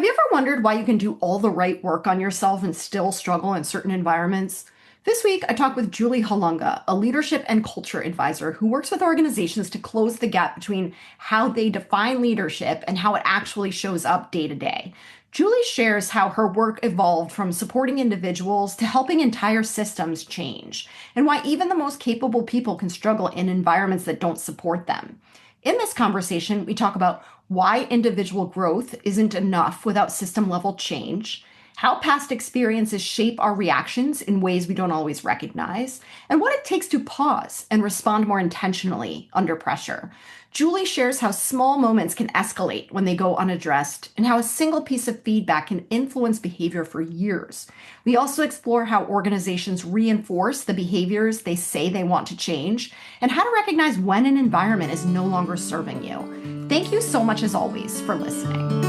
Have you ever wondered why you can do all the right work on yourself and still struggle in certain environments? This week, I talked with Julie Holunga, a leadership and culture advisor who works with organizations to close the gap between how they define leadership and how it actually shows up day to day. Julie shares how her work evolved from supporting individuals to helping entire systems change, and why even the most capable people can struggle in environments that don't support them. In this conversation, we talk about why individual growth isn't enough without system level change, how past experiences shape our reactions in ways we don't always recognize, and what it takes to pause and respond more intentionally under pressure. Julie shares how small moments can escalate when they go unaddressed, and how a single piece of feedback can influence behavior for years. We also explore how organizations reinforce the behaviors they say they want to change, and how to recognize when an environment is no longer serving you. Thank you so much, as always, for listening.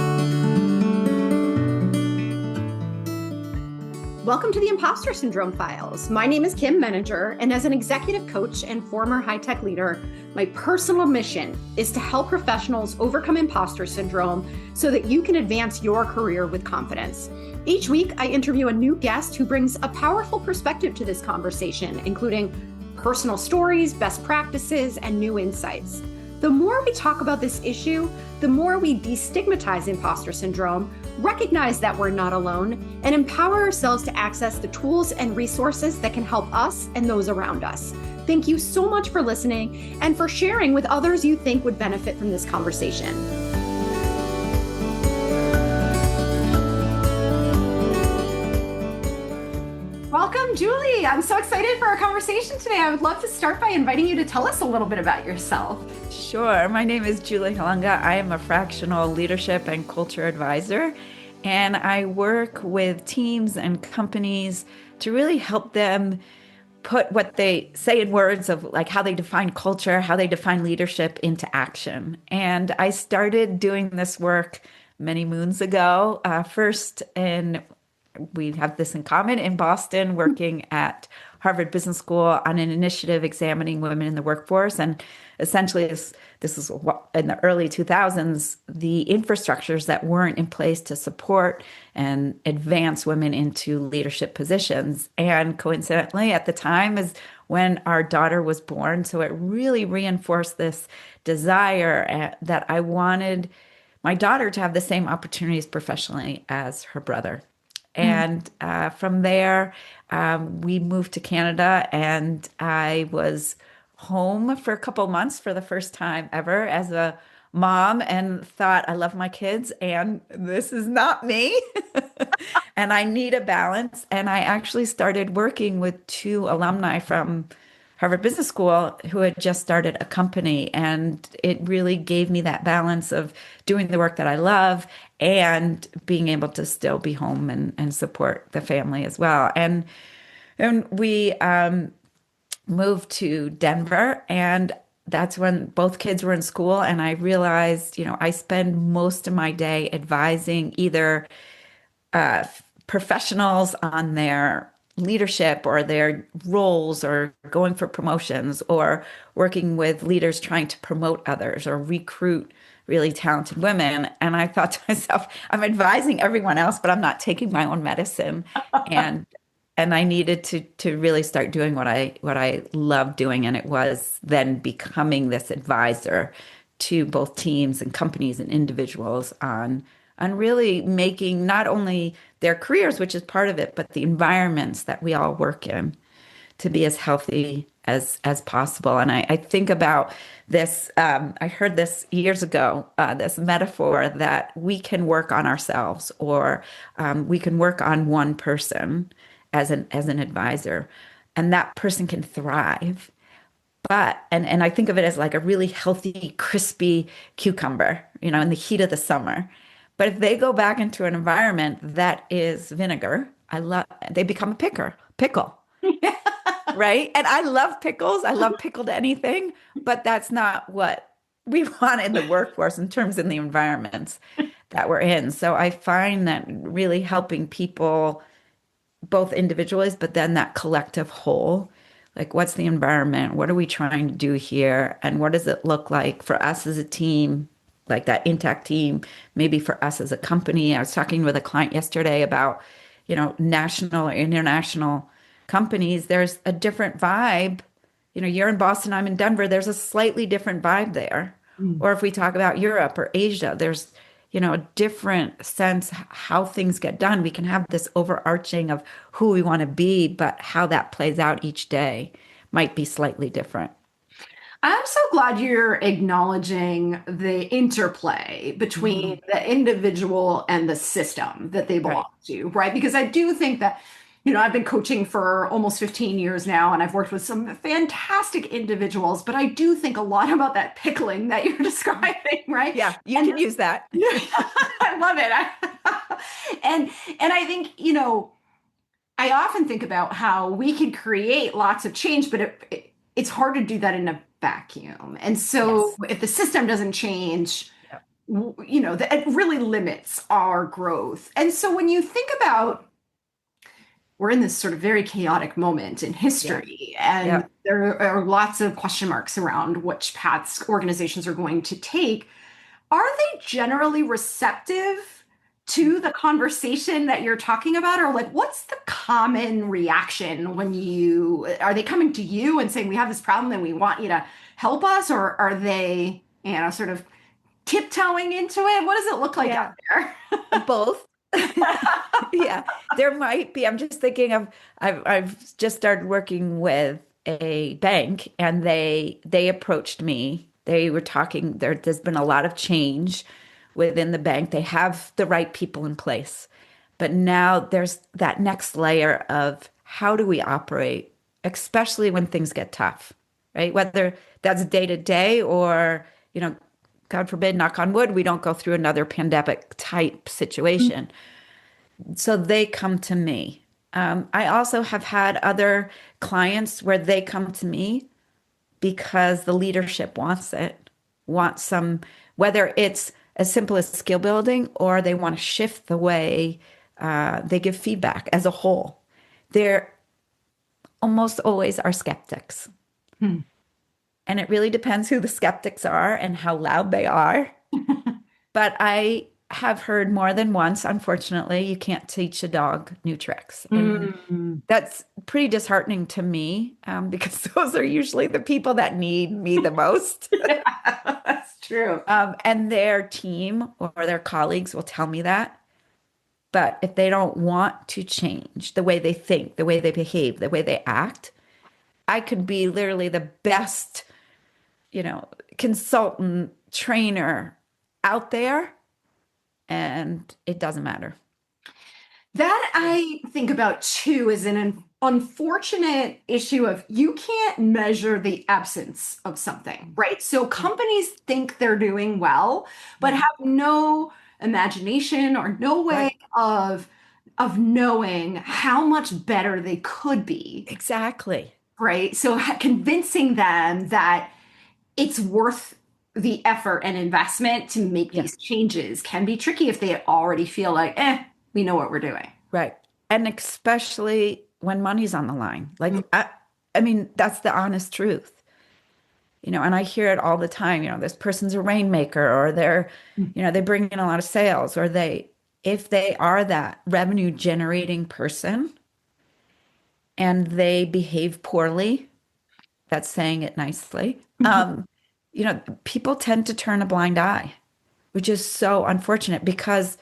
Welcome to the Impostor Syndrome Files. My name is Kim Meninger, and as an executive coach and former high-tech leader, my personal mission is to help professionals overcome imposter syndrome so that you can advance your career with confidence. Each week, I interview a new guest who brings a powerful perspective to this conversation, including personal stories, best practices, and new insights. The more we talk about this issue, the more we destigmatize imposter syndrome, recognize that we're not alone, and empower ourselves to access the tools and resources that can help us and those around us. Thank you so much for listening and for sharing with others you think would benefit from this conversation. Welcome, Julie. I'm so excited for our conversation today. I would love to start by inviting you to tell us a little bit about yourself. Sure. My name is Julie Holunga. I am a fractional leadership and culture advisor, and I work with teams and companies to really help them put what they say in words of like how they define culture, how they define leadership into action. And I started doing this work many moons ago, first in we have this in common in Boston, working at Harvard Business School on an initiative examining women in the workforce. And essentially, this is in the early 2000s, the infrastructures that weren't in place to support and advance women into leadership positions. And coincidentally, at the time is when our daughter was born. So it really reinforced this desire that I wanted my daughter to have the same opportunities professionally as her brother. And from there, we moved to Canada, and I was home for a couple months for the first time ever as a mom, and thought, I love my kids, and this is not me, and I need a balance. And I actually started working with two alumni from Harvard Business School who had just started a company. And it really gave me that balance of doing the work that I love and being able to still be home and support the family as well. And we moved to Denver, and that's when both kids were in school. And I realized, I spend most of my day advising either professionals on their leadership or their roles, or going for promotions, or working with leaders trying to promote others or recruit really talented women. And I thought to myself, I'm advising everyone else, but I'm not taking my own medicine. And I needed to really start doing what I love doing. And it was then becoming this advisor to both teams and companies and individuals on really making not only their careers, which is part of it, but the environments that we all work in to be as healthy as possible. And I think about this, I heard this years ago, this metaphor that we can work on ourselves, or we can work on one person as an advisor, and that person can thrive. But, and I think of it as like a really healthy, crispy cucumber, in the heat of the summer. But if they go back into an environment that is vinegar, they become a pickle, right? And I love pickles. I love pickled anything, but that's not what we want in the workforce in terms of the environments that we're in. So I find that really helping people, both individuals, but then that collective whole, like what's the environment? What are we trying to do here? And what does it look like for us as a team like that intact team, maybe for us as a company. I was talking with a client yesterday about, national or international companies. There's a different vibe. You're in Boston, I'm in Denver. There's a slightly different vibe there. Mm. Or if we talk about Europe or Asia, there's, a different sense how things get done. We can have this overarching of who we want to be, but how that plays out each day might be slightly different. I'm so glad you're acknowledging the interplay between Mhm. the individual and the system that they belong Right. to, right? Because I do think that, I've been coaching for almost 15 years now, and I've worked with some fantastic individuals, but I do think a lot about that pickling that you're describing, right? Yeah, you And can use that. I love it. And I think, I often think about how we can create lots of change, but it's hard to do that in a vacuum. And so Yes. if the system doesn't change, Yeah. it really limits our growth. And so when you think about, we're in this sort of very chaotic moment in Yeah. history, and Yeah. there are lots of question marks around which paths organizations are going to take. Are they generally receptive to the conversation that you're talking about? Or like, what's the common reaction when are they coming to you and saying, we have this problem and we want you to help us? Or are they, sort of tiptoeing into it? What does it look like out Yeah. there? Both. Yeah. There might be. I'm just thinking of I've just started working with a bank and they approached me. They were talking there's been a lot of change within the bank. They have the right people in place. But now there's that next layer of how do we operate, especially when things get tough, right? Whether that's day to day or, God forbid, knock on wood, we don't go through another pandemic type situation. So they come to me. I also have had other clients where they come to me because the leadership wants it, wants some, whether it's as simple as skill building or they want to shift the way they give feedback as a whole. They're almost always are skeptics. Hmm. And it really depends who the skeptics are and how loud they are. But I have heard more than once, unfortunately, you can't teach a dog new tricks. And Mm. that's pretty disheartening to me because those are usually the people that need me the most. Yeah, that's true. And their team or their colleagues will tell me that. But if they don't want to change the way they think, the way they behave, the way they act, I could be literally the best, you know, consultant, trainer out there, and it doesn't matter. That I think about too is an unfortunate issue of you can't measure the absence of something, right? So companies think they're doing well, but Mhm. have no imagination or no way Right. of knowing how much better they could be, Exactly. right? So convincing them that it's worth the effort and investment to make Yeah. these changes can be tricky if they already feel like, we know what we're doing. Right. And especially when money's on the line. I mean, that's the honest truth. And I hear it all the time, this person's a rainmaker or they bring in a lot of sales or if they are that revenue generating person and they behave poorly, that's saying it nicely. People tend to turn a blind eye, which is so unfortunate because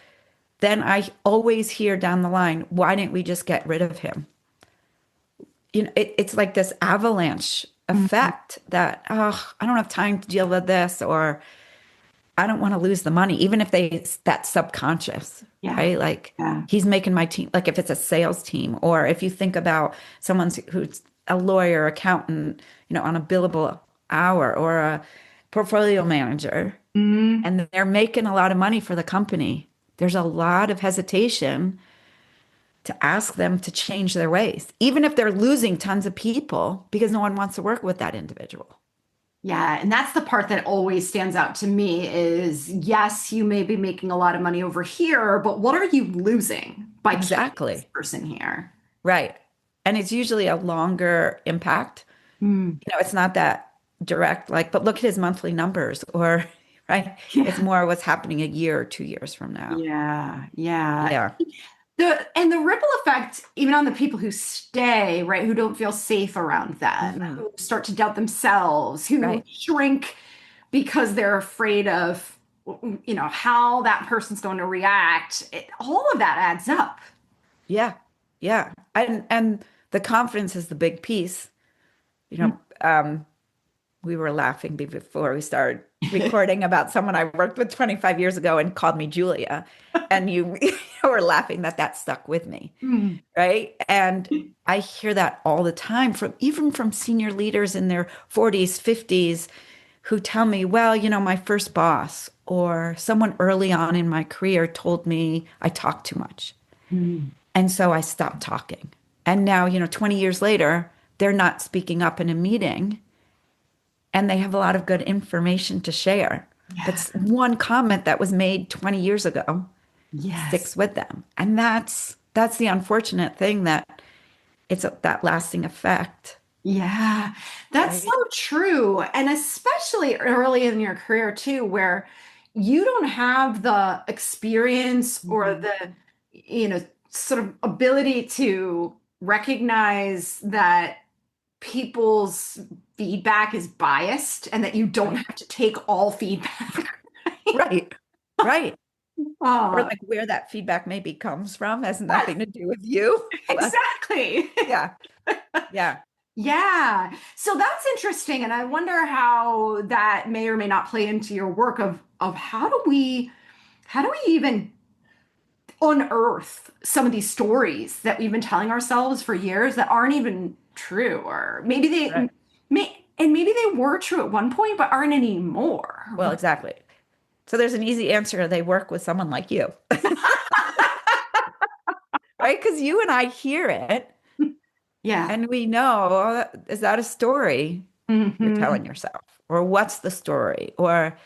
then I always hear down the line, why didn't we just get rid of him? It's like this avalanche Mhm. effect that, oh, I don't have time to deal with this, or I don't want to lose the money, even if that's subconscious, Yeah. right? Like Yeah. he's making my team, like if it's a sales team, or if you think about someone who's a lawyer, accountant, on a billable hour or a portfolio manager, Mhm. and they're making a lot of money for the company. There's a lot of hesitation to ask them to change their ways, even if they're losing tons of people because no one wants to work with that individual. Yeah, and that's the part that always stands out to me is yes, you may be making a lot of money over here, but what are you losing by keeping this Exactly. person here? Right. And it's usually a longer impact. Mm. It's not that direct, like, but look at his monthly numbers or, right? It's Yeah. more what's happening a year or 2 years from now. Yeah. Yeah. Yeah. The ripple effect, even on the people who stay, right, who don't feel safe around them, Mhm. who start to doubt themselves, who Right. shrink because they're afraid of, how that person's going to react. All of that adds up. Yeah. Yeah. And the confidence is the big piece. You know, we were laughing before we started recording about someone I worked with 25 years ago and called me Julia. And you were laughing that that stuck with me, Mm. right? And I hear that all the time from even from senior leaders in their 40s, 50s who tell me, well, my first boss or someone early on in my career told me I talk too much. Mm. And so I stopped talking. And now, 20 years later, they're not speaking up in a meeting and they have a lot of good information to share. But Yeah. one comment that was made 20 years ago Yes. sticks with them. And that's the unfortunate thing that that lasting effect, Yeah, that's so right? true. And especially early in your career, too, where you don't have the experience or Mhm. the, sort of ability to recognize that people's feedback is biased and that you don't Right. have to take all feedback. Right. Right. Or Uh, like where that feedback maybe comes from has nothing to do with you. But exactly. yeah. Yeah. Yeah. So that's interesting. And I wonder how that may or may not play into your work of how do we even unearth some of these stories that we've been telling ourselves for years that aren't even true, or maybe Right. maybe they were true at one point but aren't anymore. Well, exactly. So there's an easy answer. They work with someone like you, right? Because you and I hear it Yeah. and we know, oh, is that a story you're Hmm. telling yourself? Or what's the story? Or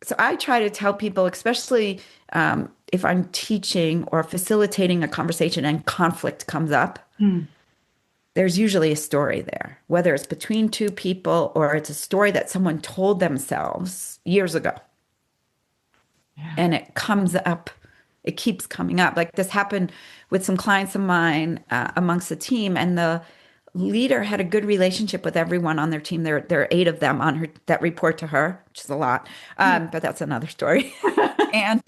so I try to tell people, especially if I'm teaching or facilitating a conversation and conflict comes up, there's usually a story there, whether it's between two people or it's a story that someone told themselves years ago. Yeah. And it comes up, it keeps coming up. Like this happened with some clients of mine amongst the team, and the leader had a good relationship with everyone on their team. There are 8 of them on her that report to her, which is a lot, but that's another story. And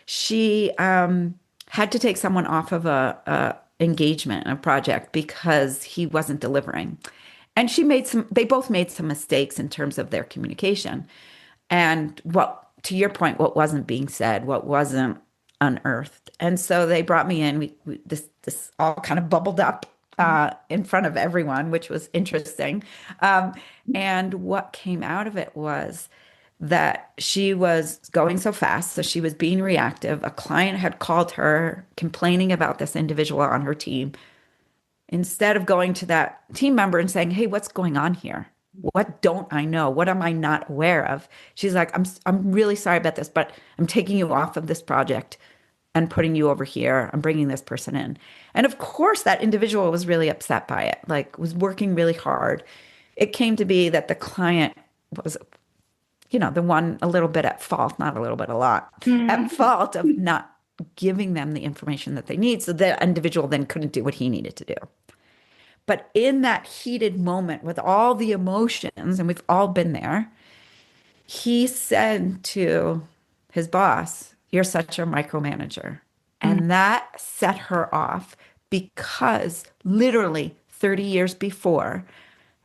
she had to take someone off of a engagement, a project, because he wasn't delivering. And they both made some mistakes in terms of their communication. And to your point, what wasn't being said, what wasn't unearthed. And so they brought me in. This all kind of bubbled up in front of everyone, which was interesting. Um, and what came out of it was that she was going so fast. So she was being reactive. A client had called her complaining about this individual on her team. Instead of going to that team member and saying, "Hey, what's going on here? What don't I know? What am I not aware of?" She's like, I'm really sorry about this, but I'm taking you off of this project and putting you over here. I'm bringing this person in." And of course, that individual was really upset by it, like was working really hard. It came to be that the client was, the one a little bit at fault, not a little bit, a lot at Mhm. fault of not giving them the information that they need. So the individual then couldn't do what he needed to do. But in that heated moment with all the emotions, and we've all been there, he said to his boss, "You're such a micromanager." And that set her off because literally 30 years before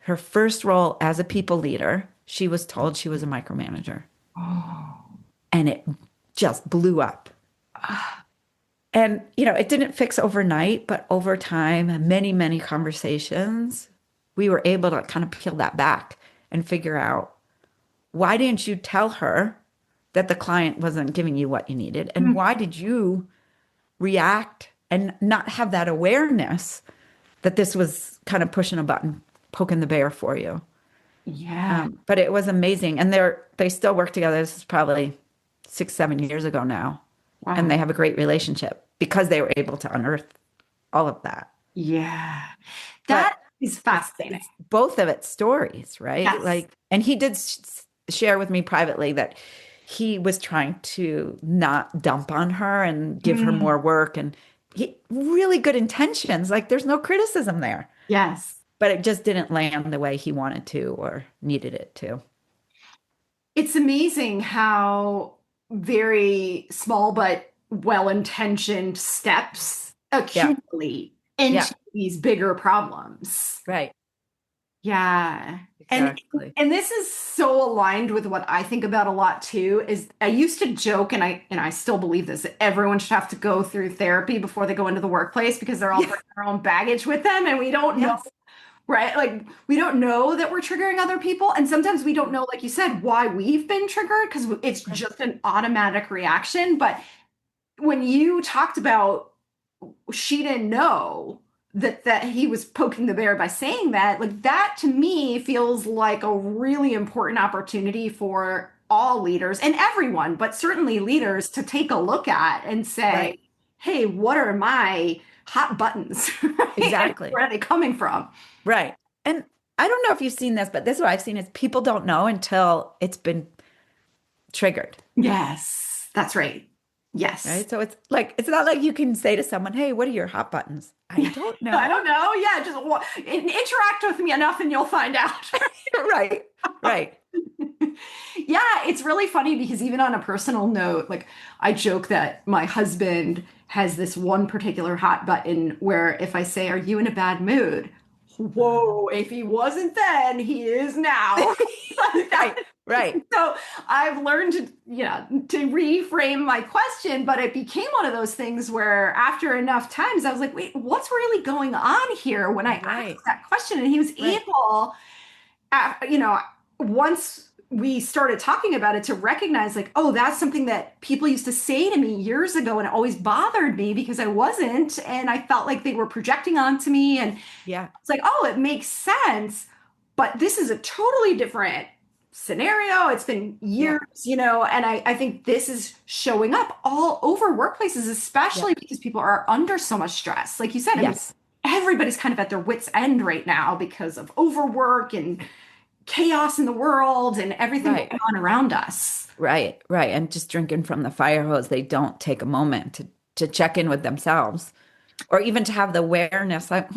her first role as a people leader, she was told she was a micromanager. Oh. And it just blew up. Ah. And, it didn't fix overnight, but over time, many, many conversations, we were able to kind of peel that back and figure out, why didn't you tell her that the client wasn't giving you what you needed? And why did you react and not have that awareness that this was kind of pushing a button, poking the bear for you? Yeah. But it was amazing. And they still work together. This is probably 6, 7 years ago now. And Wow. they have a great relationship because they were able to unearth all of that. Yeah. That But is it's fascinating. both of its stories, right? Yes. Like, and he did share with me privately that he was trying to not dump on her and give her Mm, more work and really good intentions. Like there's no criticism there, yes. but it just didn't land the way he wanted to or needed it to. It's amazing how very small but well-intentioned steps Yeah. accumulate Yeah. into these bigger problems. Right. Yeah. And Exactly. and this is so aligned with what I think about a lot too, is I used to joke and I still believe this, that everyone should have to go through therapy before they go into the workplace because they're all Yeah. bringing their own baggage with them and we don't know, Yes. right? Like we don't know that we're triggering other people and sometimes we don't know, like you said, why we've been triggered because it's Right. just an automatic reaction. But when you talked about she didn't know that he was poking the bear by saying that, like that to me feels like a really important opportunity for all leaders and everyone, but certainly leaders to take a look at and Right. say, hey, what are my hot buttons? Right? And Exactly. where are they coming from? Right. And I don't know if you've seen this, but this is what I've seen is people don't know until it's been triggered. Yes, that's right. Yes. Right. So it's like, it's not like you can say to someone, hey, what are your hot buttons? I don't I don't know. know. Yeah, just interact with me enough and you'll find out. Right. Right. Yeah, it's really funny because even on a personal note, like I joke that my husband has this one particular hot button where if I say, "Are you in a bad mood?" Whoa, if he wasn't then, he is now. Right. Right. So I've learned to, to reframe my question, but it became one of those things where after enough times, I was like, wait, what's really going on here when I asked Right. that question? And he was Right. able you know, once we started talking about it to recognize like, oh, that's something that people used to say to me years ago and it always bothered me because I wasn't and I felt like they were projecting onto me and Yeah. it's like, oh, it makes sense, but this is a totally different scenario. It's been Yeah. years, and I think this is showing up all over workplaces, Yeah. especially because people are under so much stress. Like you said, I mean, Yes. everybody's kind of at their wits' end right now because of overwork and chaos in the world and everything Right. going on around us. Right. Right. And just drinking from the fire hose, they don't take a moment to check in with themselves or even to have the awareness like,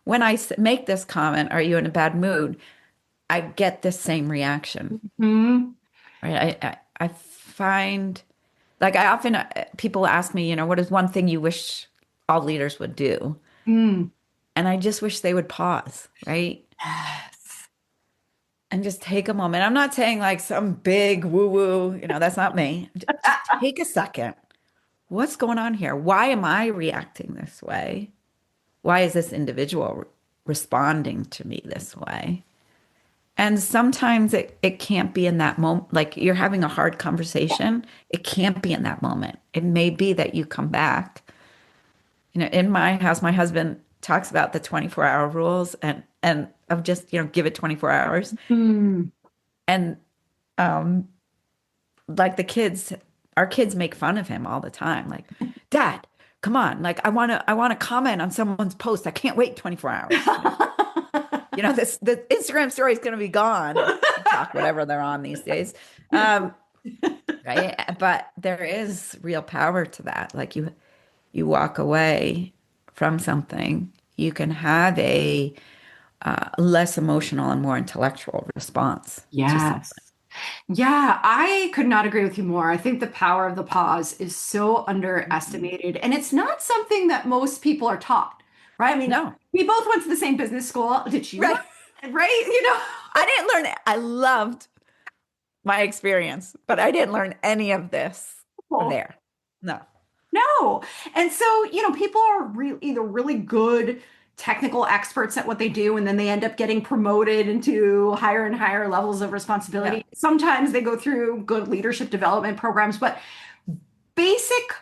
when I make this comment, are you in a bad mood? I get the same reaction. Hmm. Right. I find like I often people ask me, what is one thing you wish all leaders would do? Mm. And I just wish they would pause, right? Yes. And just take a moment. I'm not saying like some big woo woo, that's not me. Just take a second. What's going on here? Why am I reacting this way? Why is this individual responding to me this way? And sometimes it can't be in that moment. Like you're having a hard conversation, it can't be in that moment. It may be that you come back. In my house, my husband talks about the 24-hour rules and of just, give it 24 hours. Mm. And um like our kids make fun of him all the time. Like, Dad, come on. Like I want to comment on someone's post. I can't wait 24 hours. This the Instagram story is going to be gone or TikTok, whatever they're on these days. Um, right. But there is real power to that. Like you walk away from something, you can have a less emotional and more intellectual response to something. Yes. Yeah, I could not agree with you more. I think the power of the pause is so Mhm. underestimated, and it's not something that most people are taught, right? I mean, No, we both went to the same business school. Did you right. learn, right? I didn't learn it. I loved my experience, but I didn't learn any of this No. there. No. No. And so, people are either really good technical experts at what they do, and then they end up getting promoted into higher and higher levels of Yeah. responsibility. Sometimes they go through good leadership development programs, but basic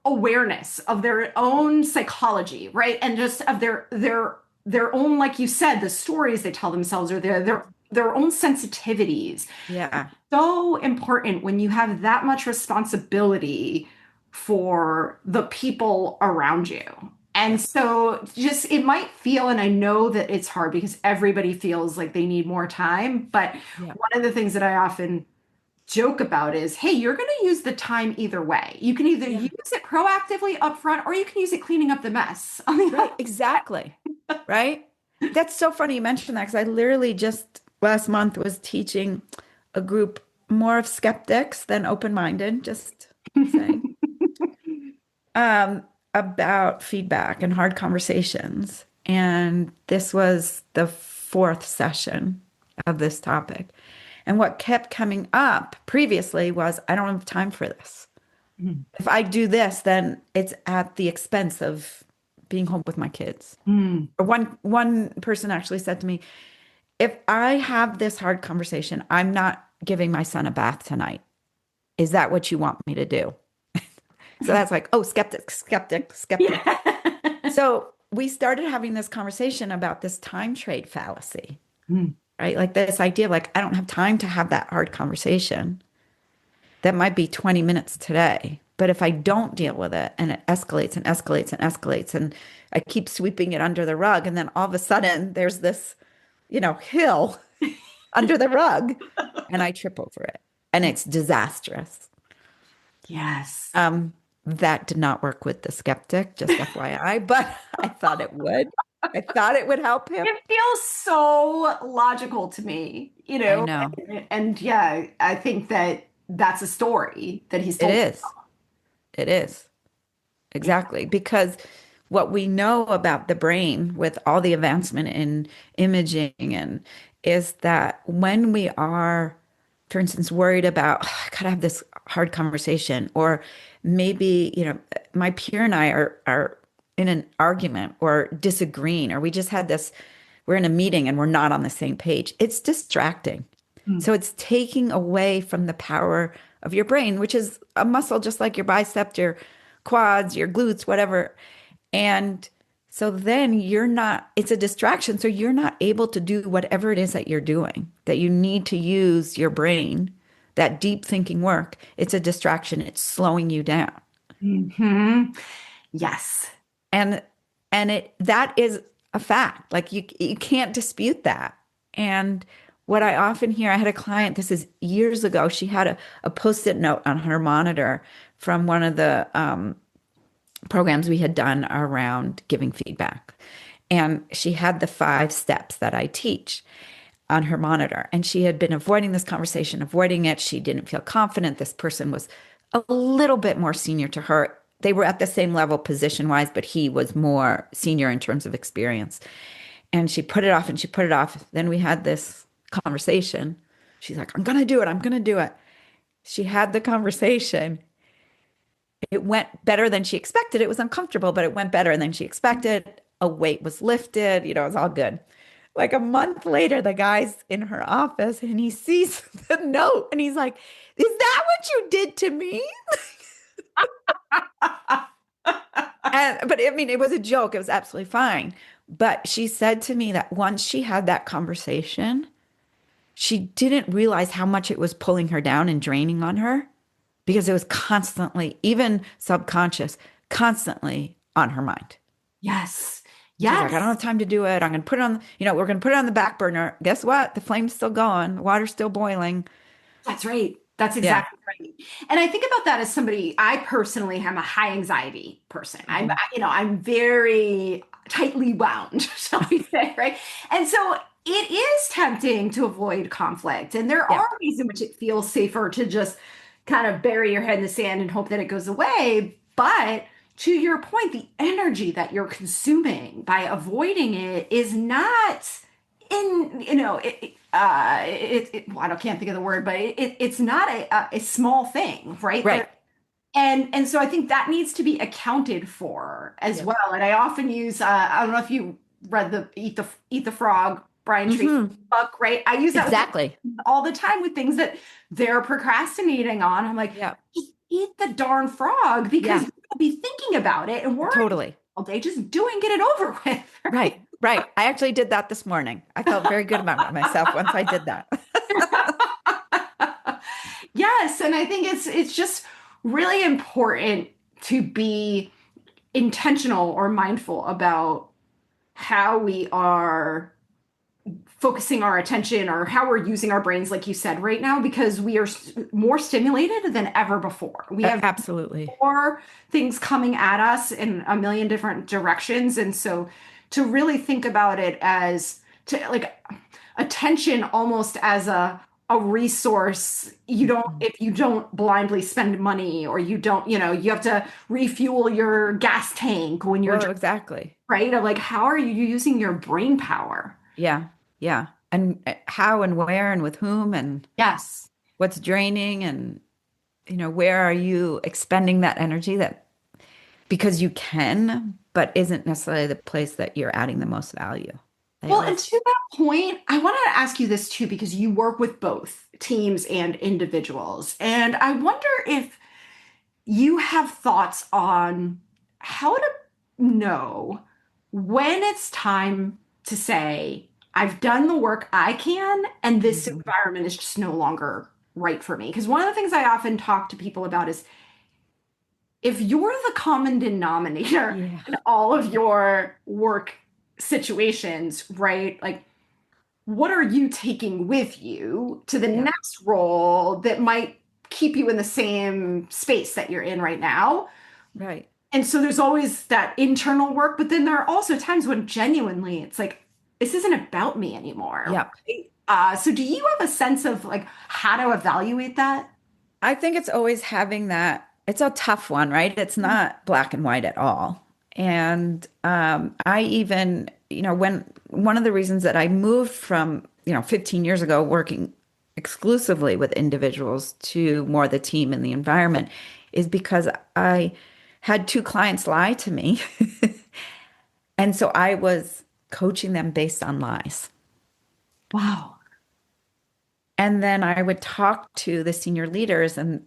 awareness of their own psychology, right? And just of their own, like you said, the stories they tell themselves or their own sensitivities. Yeah. So important when you have that much responsibility for the people around you. And so just it might feel, and I know that it's hard because everybody feels like they need more time, but Yeah. one of the things that I often joke about is, hey, you're going to use the time either way. You can either Yeah. use it proactively up front or you can use it cleaning up the mess on the Right. Exactly. Right. That's so funny you mentioned that because I literally just last month was teaching a group more of skeptics than open-minded, just saying, um, about feedback and hard conversations. And this was the fourth session of this topic. And what kept coming up previously was, I don't have time for this. Mm. If I do this, then it's at the expense of being home with my kids. Mm. Or one person actually said to me, if I have this hard conversation, I'm not giving my son a bath tonight. Is that what you want me to do? So that's like, oh, skeptic, skeptic, skeptic. Yeah. So we started having this conversation about this time trade fallacy, Mm. right? Like this idea of like, I don't have time to have that hard conversation. That might be 20 minutes today. But if I don't deal with it and it escalates and escalates and escalates, and I keep sweeping it under the rug, and then all of a sudden there's this, hill under the rug, and I trip over it, and it's disastrous. Yes. Um, that did not work with the skeptic, just FYI, but I thought it would. I thought it would help him. It feels so logical to me, I know. and yeah, I think that that's a story that he's It told. is. It is. Exactly. Because what we know about the brain with all the advancement in imaging and is that when we are, for instance, worried about, "Oh, I gotta have this hard conversation, or maybe, my peer and I are in an argument or disagreeing, or we just had this, we're in a meeting and we're not on the same page. It's distracting. Mm. So it's taking away from the power of your brain, which is a muscle just like your bicep, your quads, your glutes, whatever. And so then it's a distraction. So you're not able to do whatever it is that you're doing, that you need to use your brain, that deep thinking work. It's a distraction. It's slowing you down. Hmm. Yes. And that is a fact. Like you can't dispute that. And what I often hear, I had a client, this is years ago, she had a post-it note on her monitor from one of the programs we had done around giving feedback. And she had the 5 steps that I teach on her monitor. And she had been avoiding this conversation, avoiding it. She didn't feel confident. This person was a little bit more senior to her. They were at the same level position wise, but he was more senior in terms of experience. And she put it off and she put it off. Then we had this conversation. She's like, I'm going to do it. I'm going to do it. She had the conversation. It went better than she expected. It was uncomfortable, but it went better than she expected. A weight was lifted. It was all good. Like a month later, the guy's in her office and he sees the note and he's like, is that what you did to me? But I mean, it was a joke. It was absolutely fine. But she said to me that once she had that conversation, she didn't realize how much it was pulling her down and draining on her because it was constantly, even subconscious, constantly on her mind. Yes. She's like, I don't Yes. have time to do it. I'm going to put it on, we're going to put it on the back burner. Guess what? The flame's still going. The water's still boiling. That's right. That's Yeah. exactly right. And I think about that as somebody, I personally am a high anxiety person. Mhm. I'm very tightly wound, shall we say, right? And so it is tempting to avoid conflict. And there Yeah. are ways in which it feels safer to just kind of bury your head in the sand and hope that it goes away. But to your point, the energy that you're consuming by avoiding it is not in, well, I can't think of the word, but it's not a small thing, right? Right. And so I think that needs to be accounted for as Yeah. well. And I often use, I don't know if you read the Eat the Frog, Brian Tracy's Hmm. book, right? I use that with Exactly. all the time with things that they're procrastinating on. I'm like, Yeah. just eat the darn frog because Yeah. you'll be thinking about it and worrying Totally. all day. Just get it over with, right? Right. Right. I actually did that this morning. I felt very good about myself once I did that. Yes, and I think it's just really important to be intentional or mindful about how we are focusing our attention or how we're using our brains, like you said, right now, because we are more stimulated than ever before. We have Absolutely. more things coming at us in a million different directions. And so to really think about it as to like attention almost as a resource, you don't, Mhm. if you don't blindly spend money or you don't, you have to refuel your gas tank when you're Well, exactly. right? Or like, how are you using your brain power? Yeah. Yeah. And how and where and with whom and Yes. what's draining and where are you expending that energy that because you can, but isn't necessarily the place that you're adding the most value. I Well, and always, to that point, I wanted to ask you this too, because you work with both teams and individuals. And I wonder if you have thoughts on how to know when it's time to say, I've done the work I can, and this Mhm. environment is just no longer right for me. Because one of the things I often talk to people about is if you're the common denominator Yeah. in all of your work situations, right? Like, what are you taking with you to the Yeah. next role that might keep you in the same space that you're in right now? Right. And so there's always that internal work, but then there are also times when genuinely it's like, this isn't about me anymore. Yep. Right? So do you have a sense of like how to evaluate that? I think it's always having that. It's a tough one, right? It's not black and white at all. And I even, when one of the reasons that I moved from, 15 years ago working exclusively with individuals to more the team and the environment is because I had two clients lie to me. And so I was coaching them based on lies. Wow. And then I would talk to the senior leaders and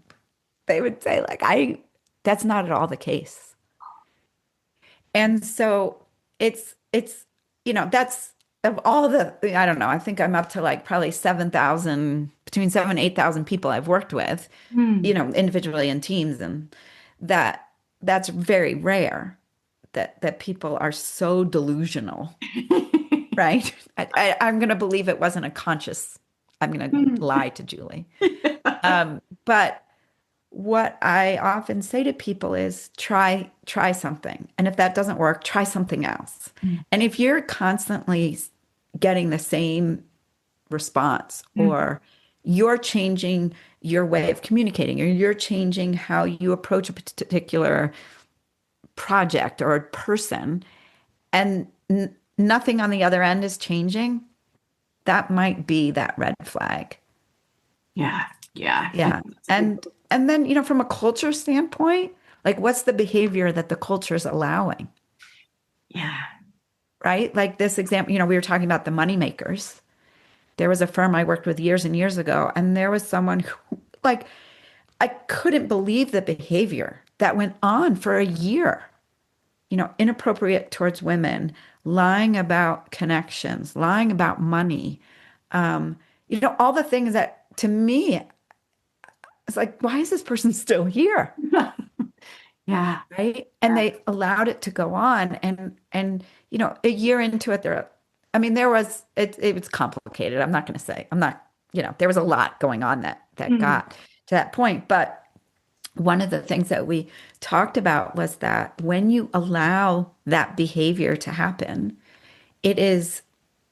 they would say, like, that's not at all the case. And so it's, that's of all the, I don't know, I think I'm up to like probably 7,000, between 7 and 8,000 people I've worked with, Hmm. individually in teams. And that that's very rare that people are so delusional, right? I'm going to believe it wasn't a conscious, I'm going to lie to Julie. But what I often say to people is try something. And if that doesn't work, try something else. And if you're constantly getting the same response or you're changing your way of communicating or you're changing how you approach a particular project or a person and nothing on the other end is changing, that might be that red flag. Yeah, yeah. I Yeah. think that's a good. And then, from a culture standpoint, like what's the behavior that the culture is allowing, Yeah. right? Like this example, we were talking about the money makers. There was a firm I worked with years and years ago, and there was someone who, like, I couldn't believe the behavior that went on for a year, inappropriate towards women, lying about connections, lying about money, all the things that to me, it's like, why is this person still here? Yeah. Right. And they allowed it to go on. And, a year into it, I mean, it was complicated. I'm not going to say, I'm not, there was a lot going on that Mm. got to that point. But one of the things that we talked about was that when you allow that behavior to happen, it is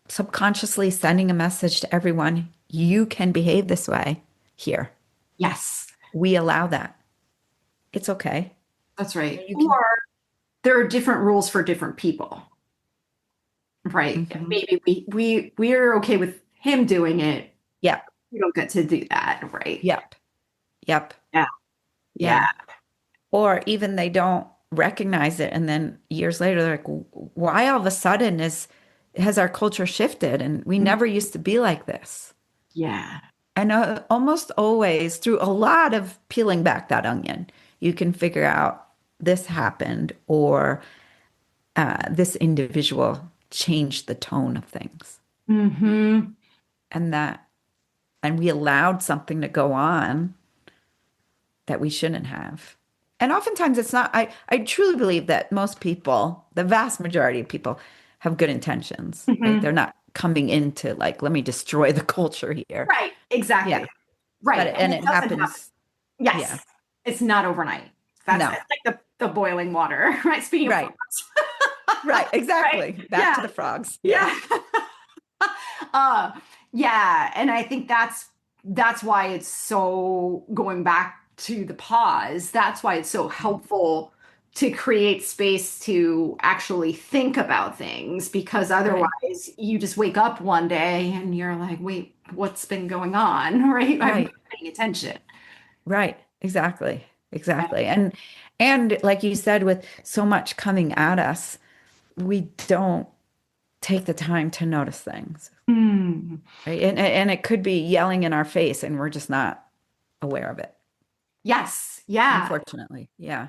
subconsciously sending a message to everyone, you can behave this way here. Yes, We allow that. It's okay. that's right. You can. Or there are different rules for different people, right? Mhm. Maybe we're okay with him doing it. Yep. We don't get to do that, right? Yep. Yep. Yeah. Yeah. Yeah. Or even they don't recognize it. And then years later, they're like, why all of a sudden has our culture shifted? And we Mm. never used to be like this. Yeah. And almost always through a lot of peeling back that onion, you can figure out this happened or this individual changed the tone of things. Hmm. And and we allowed something to go on that we shouldn't have. And oftentimes it's not, I truly believe that most people, the vast majority of people, have good intentions, right? Mhm. They're not coming into like, let me destroy the culture here. Right, exactly. Yeah. Right, But and and it it doesn't happen. happens. Yes, Yeah. it's not overnight. That's No. it's like the boiling water, right? Speaking of Right. frogs, Right. right? Exactly. Back to Yeah, the frogs. Yeah. yeah. Uh, yeah, and I think that's why it's so going back to the pause. That's why it's so helpful to create space to actually think about things because Right. otherwise you just wake up one day and you're like, wait, what's been going on? Right? I'm not Right. paying attention. Right. Exactly. Yeah. Exactly. And like you said, with so much coming at us, we don't take the time to notice things. Hmm. Right. And it could be yelling in our face and we're just not aware of it. Yes. Yeah. Unfortunately. Yeah.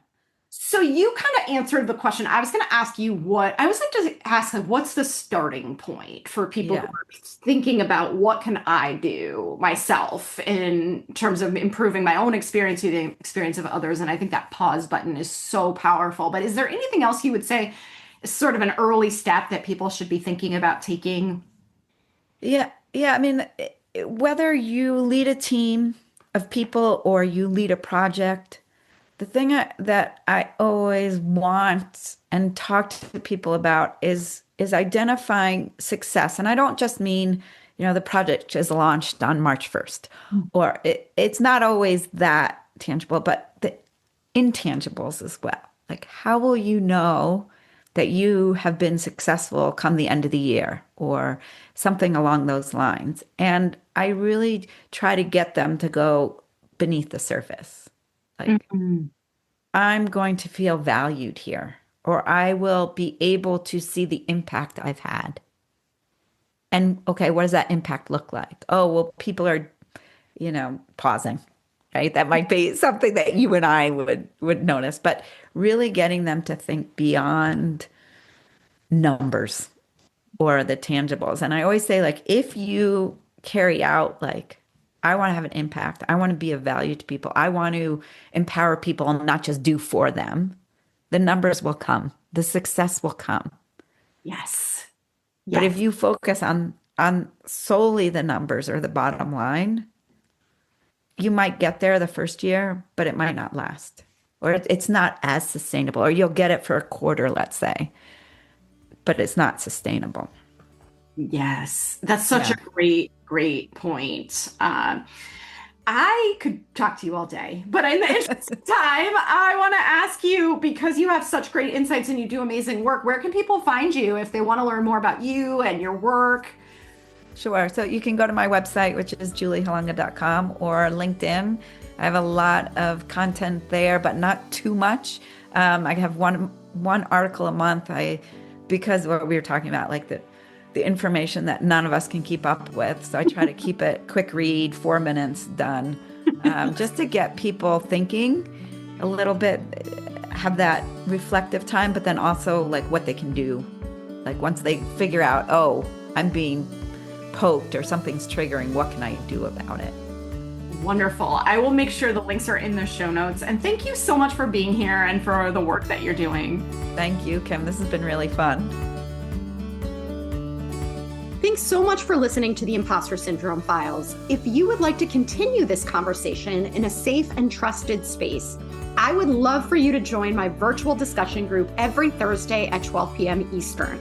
So you kind of answered the question. I was going to ask you what I was going to ask, like, what's the starting point for people who Yeah. are thinking about what can I do myself in terms of improving my own experience, the experience of others? And I think that pause button is so powerful. But is there anything else you would say is sort of an early step that people should be thinking about taking? Yeah. Yeah. I mean, whether you lead a team of people or you lead a project, the thing that I always want and talk to people about is identifying success. And I don't just mean, the project is launched on March 1st, or it's not always that tangible, but the intangibles as well. Like, how will you know that you have been successful come the end of the year or something along those lines? And I really try to get them to go beneath the surface. Like, Mhm. I'm going to feel valued here, or I will be able to see the impact I've had. And okay, what does that impact look like? Oh, well, people are, pausing, right? That might be something that you and I would notice, but really getting them to think beyond numbers or the tangibles. And I always say, like, if you carry out, like, I want to have an impact, I want to be of value to people, I want to empower people and not just do for them, the numbers will come, the success will come. Yes. But if Yes. you focus on solely the numbers or the bottom line, you might get there the first year, but it might not last. Or it's not as sustainable, or you'll get it for a quarter, let's say, but it's not sustainable. Yes. That's such a Yeah. great point. I could talk to you all day, but in the interest of time, I want to ask you because you have such great insights and you do amazing work. Where can people find you if they want to learn more about you and your work? Sure. So you can go to my website, which is julieholunga.com, or LinkedIn. I have a lot of content there, but not too much. I have one article a month. Because what we were talking about, like the information that none of us can keep up with. So I try to keep it quick read, 4 minutes, done, just to get people thinking a little bit, have that reflective time, but then also like what they can do. Like once they figure out, oh, I'm being poked or something's triggering, what can I do about it? Wonderful. I will make sure the links are in the show notes. And thank you so much for being here and for the work that you're doing. Thank you, Kim. This has been really fun. Thanks so much for listening to the Impostor Syndrome Files. If you would like to continue this conversation in a safe and trusted space, I would love for you to join my virtual discussion group every Thursday at 12 p.m. Eastern.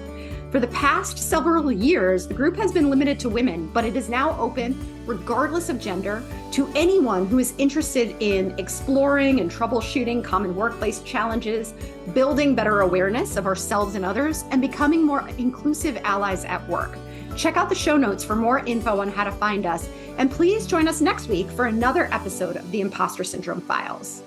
For the past several years, the group has been limited to women, but it is now open, regardless of gender, to anyone who is interested in exploring and troubleshooting common workplace challenges, building better awareness of ourselves and others, and becoming more inclusive allies at work. Check out the show notes for more info on how to find us, and please join us next week for another episode of the Impostor Syndrome Files.